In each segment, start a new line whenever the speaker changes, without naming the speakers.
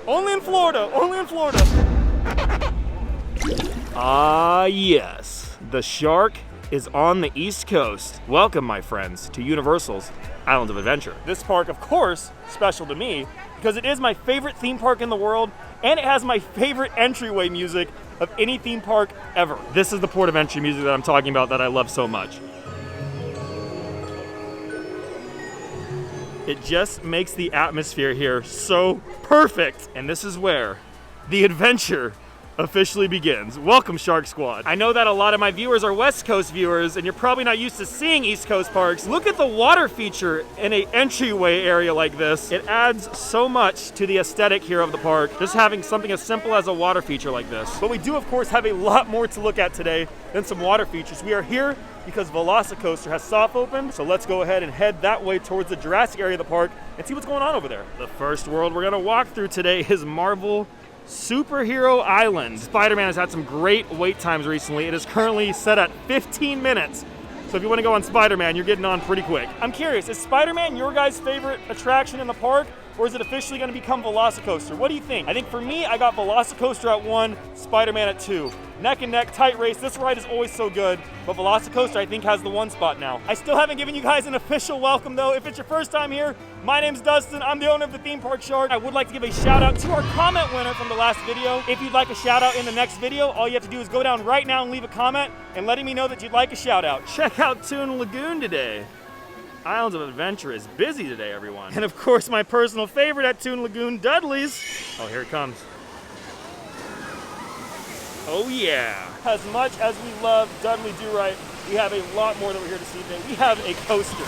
Only in Florida, only in Florida. Ah, yes. The shark is on the East Coast. Welcome, my friends, to Universal's Islands of Adventure. This park, of course, special to me because it is my favorite theme park in the world, and it has my favorite entryway music of any theme park ever. This is the port of entry music that I'm talking about that I love so much. It just makes the atmosphere here so perfect. And this is where the adventure officially begins. Welcome, Shark Squad. I know that a lot of my viewers are West Coast viewers and you're probably not used to seeing East Coast parks. Look at the water feature in an entryway area like this. It adds so much to the aesthetic here of the park, just having something as simple as a water feature like this. But we do, of course, have a lot more to look at today than some water features. We are here because Velocicoaster has soft opened, so let's go ahead and head that way towards the Jurassic area of the park and see what's going on over there. The first world we're gonna walk through today is Marvel Superhero Island. Spider-Man has had some great wait times recently. It is currently set at 15 minutes. So if you want to go on Spider-Man, you're getting on pretty quick. I'm curious, is Spider-Man your guys' favorite attraction in the park, or is it officially going to become Velocicoaster? What do you think? I think for me, I got Velocicoaster at 1, Spider-Man at 2. Neck and neck, tight race. This ride is always so good, but Velocicoaster, I think, has the 1 spot now. I still haven't given you guys an official welcome, though. If it's your first time here, my name's Dustin. I'm the owner of the Theme Park Shark. I would like to give a shout out to our comment winner from the last video. If you'd like a shout out in the next video, all you have to do is go down right now and leave a comment and letting me know that you'd like a shout out. Check out Toon Lagoon today. Islands of Adventure is busy today, everyone. And of course, my personal favorite at Toon Lagoon, Dudley's. Oh, here it comes. Oh yeah. As much as we love Dudley Do-Right, we have a lot more that we're here to see today. We have a coaster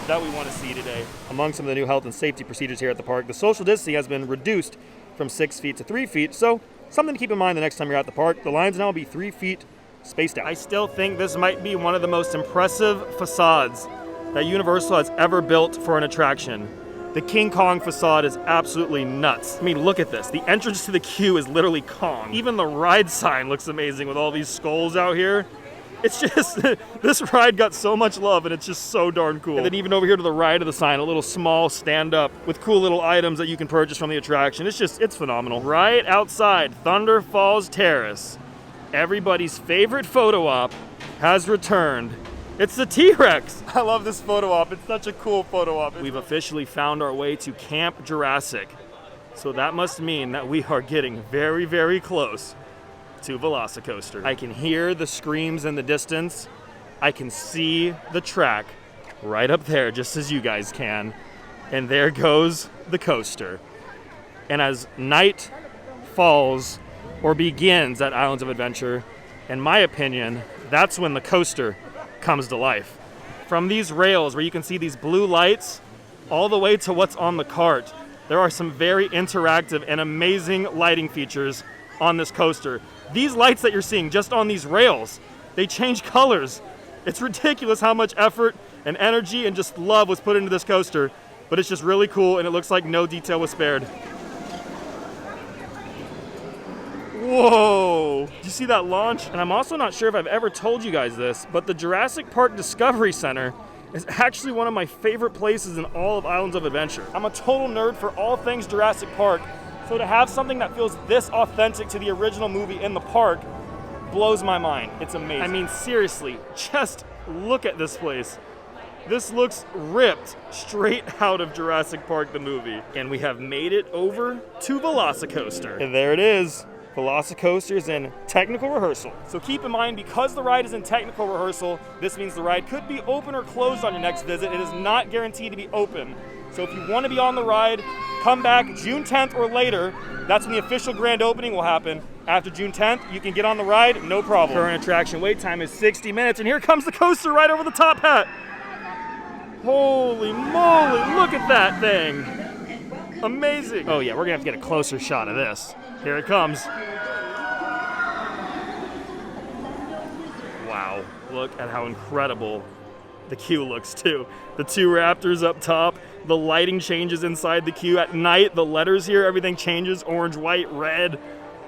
that we want to see today. Among some of the new health and safety procedures here at the park, the social distancing has been reduced from 6 feet to 3 feet, so something to keep in mind the next time you're at the park. The lines now will be 3 feet spaced out. I still think this might be one of the most impressive facades that Universal has ever built for an attraction. The King Kong facade is absolutely nuts. I mean, look at this. The entrance to the queue is literally Kong. Even the ride sign looks amazing with all these skulls out here. It's just, this ride got so much love and it's just so darn cool. And then even over here to the right of the sign, a little small stand-up with cool little items that you can purchase from the attraction. It's phenomenal. Right outside Thunder Falls Terrace, everybody's favorite photo op has returned. It's the T-Rex. I love this photo op. It's such a cool photo op. We've officially found our way to Camp Jurassic. So that must mean that we are getting very, very close to Velocicoaster. I can hear the screams in the distance. I can see the track right up there, just as you guys can. And there goes the coaster. And as night falls or begins at Islands of Adventure, in my opinion, that's when the coaster comes to life. From these rails where you can see these blue lights all the way to what's on the cart, there are some very interactive and amazing lighting features on this coaster. These lights that you're seeing just on these rails, they change colors. It's ridiculous how much effort and energy and just love was put into this coaster, but it's just really cool and it looks like no detail was spared. Whoa! Did you see that launch? And I'm also not sure if I've ever told you guys this, but the Jurassic Park Discovery Center is actually one of my favorite places in all of Islands of Adventure. I'm a total nerd for all things Jurassic Park, so to have something that feels this authentic to the original movie in the park blows my mind. It's amazing. I mean, seriously, just look at this place. This looks ripped straight out of Jurassic Park the movie. And we have made it over to Velocicoaster. And there it is. Velocicoaster is in technical rehearsal. So keep in mind, because the ride is in technical rehearsal, this means the ride could be open or closed on your next visit. It is not guaranteed to be open. So if you want to be on the ride, come back June 10th or later. That's when the official grand opening will happen. After June 10th, you can get on the ride, no problem. Current attraction wait time is 60 minutes, and here comes the coaster right over the top hat. Holy moly, look at that thing. Amazing. Oh yeah, we're gonna have to get a closer shot of this. Here it comes. Wow, look at how incredible the queue looks too. The 2 raptors up top, the lighting changes inside the queue. At night, the letters here, everything changes, orange, white, red.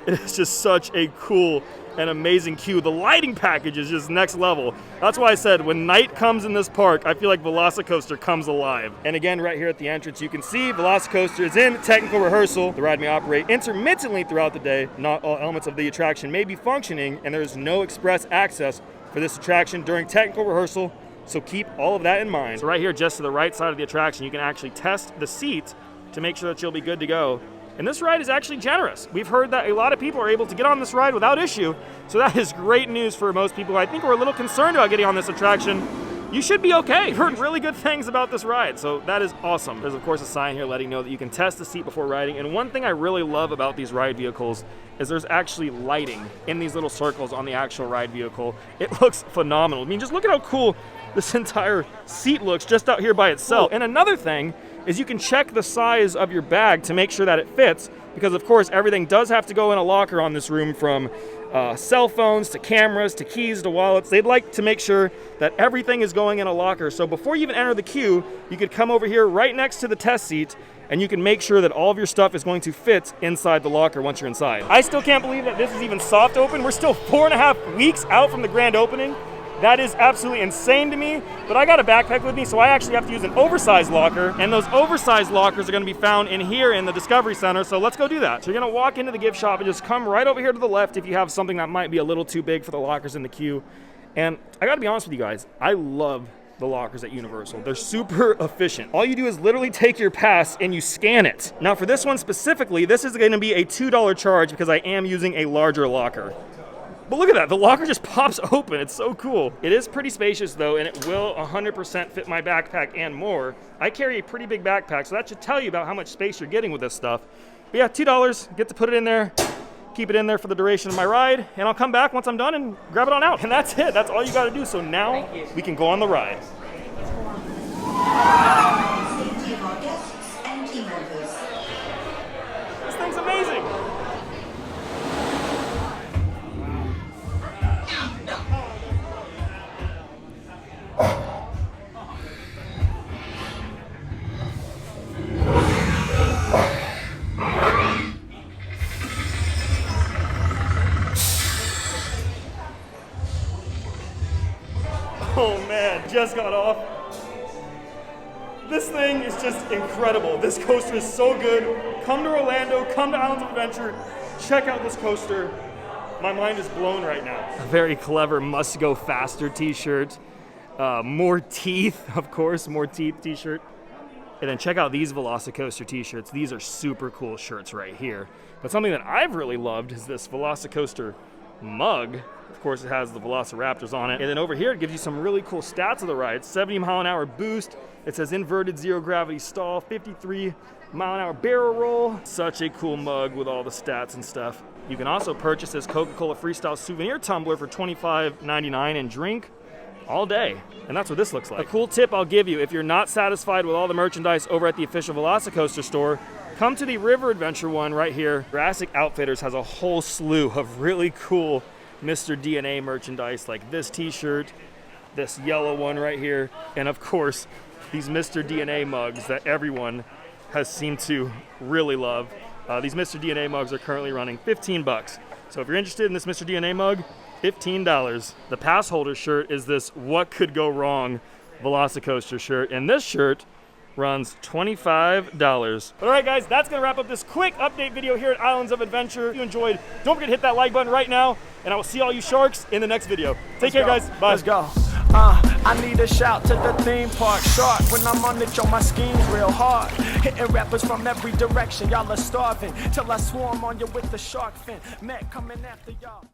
It is just such a cool and amazing queue. The lighting package is just next level. That's why I said when night comes in this park, I feel like Velocicoaster comes alive. And again, right here at the entrance, you can see Velocicoaster is in technical rehearsal. The ride may operate intermittently throughout the day. Not all elements of the attraction may be functioning, and there is no express access for this attraction during technical rehearsal, so keep all of that in mind. So right here, just to the right side of the attraction, you can actually test the seat to make sure that you'll be good to go. And this ride is actually generous. We've heard that a lot of people are able to get on this ride without issue, so that is great news for most people. I think we're a little concerned about getting on this attraction. You should be okay. I've heard really good things about this ride, so that is awesome. There's of course a sign here letting you know that you can test the seat before riding, and one thing I really love about these ride vehicles is there's actually lighting in these little circles on the actual ride vehicle. It looks phenomenal. I mean, just look at how cool this entire seat looks just out here by itself. And another thing is you can check the size of your bag to make sure that it fits, because of course everything does have to go in a locker on this room, from cell phones to cameras to keys to wallets. They'd like to make sure that everything is going in a locker. So before you even enter the queue, you could come over here right next to the test seat and you can make sure that all of your stuff is going to fit inside the locker once you're inside. I still can't believe that this is even soft open. We're still 4.5 weeks out from the grand opening. That is absolutely insane to me, but I got a backpack with me, so I actually have to use an oversized locker, and those oversized lockers are gonna be found in here in the Discovery Center, so let's go do that. So you're gonna walk into the gift shop and just come right over here to the left if you have something that might be a little too big for the lockers in the queue. And I gotta be honest with you guys, I love the lockers at Universal. They're super efficient. All you do is literally take your pass and you scan it. Now for this one specifically, this is gonna be a $2 charge because I am using a larger locker. But look at that, the locker just pops open. It's so cool. It is pretty spacious though, and it will 100% fit my backpack and more. I carry a pretty big backpack, so that should tell you about how much space you're getting with this stuff. But yeah, $2, get to put it in there, keep it in there for the duration of my ride, and I'll come back once I'm done and grab it on out. And that's it, that's all you gotta do. So now we can go on the ride. This thing's amazing. Oh man, just got off. This thing is just incredible. This coaster is so good. Come to Orlando, come to Islands of Adventure, check out this coaster. My mind is blown right now. A very clever Must Go Faster t-shirt. More teeth, of course, more teeth t-shirt. And then check out these Velocicoaster t-shirts. These are super cool shirts right here. But something that I've really loved is this Velocicoaster mug. Of course, it has the Velociraptors on it. And then over here, it gives you some really cool stats of the ride. 70-mile-an-hour boost. It says inverted zero-gravity stall, 53-mile-an-hour barrel roll. Such a cool mug with all the stats and stuff. You can also purchase this Coca-Cola Freestyle souvenir tumbler for $25.99 and drink all day. And that's what this looks like. A cool tip I'll give you, if you're not satisfied with all the merchandise over at the official Velocicoaster store, come to the River Adventure one right here. Jurassic Outfitters has a whole slew of really cool Mr. DNA merchandise, like this t-shirt, this yellow one right here, and of course, these Mr. DNA mugs that everyone has seemed to really love. These Mr. DNA mugs are currently running 15 bucks. So if you're interested in this Mr. DNA mug, $15. The pass holder shirt is this What Could Go Wrong Velocicoaster shirt, and this shirt runs $25. All right, guys, that's gonna wrap up this quick update video here at Islands of Adventure. If you enjoyed, don't forget to hit that like button right now, and I will see all you sharks in the next video. Take care, guys. Bye.
Let's go. I need a shout to the theme park shark. When I'm on it, yo, my scheme's real hard. Hitting rappers from every direction, y'all are starving. Till I swarm on you with the shark fin. Matt coming after y'all.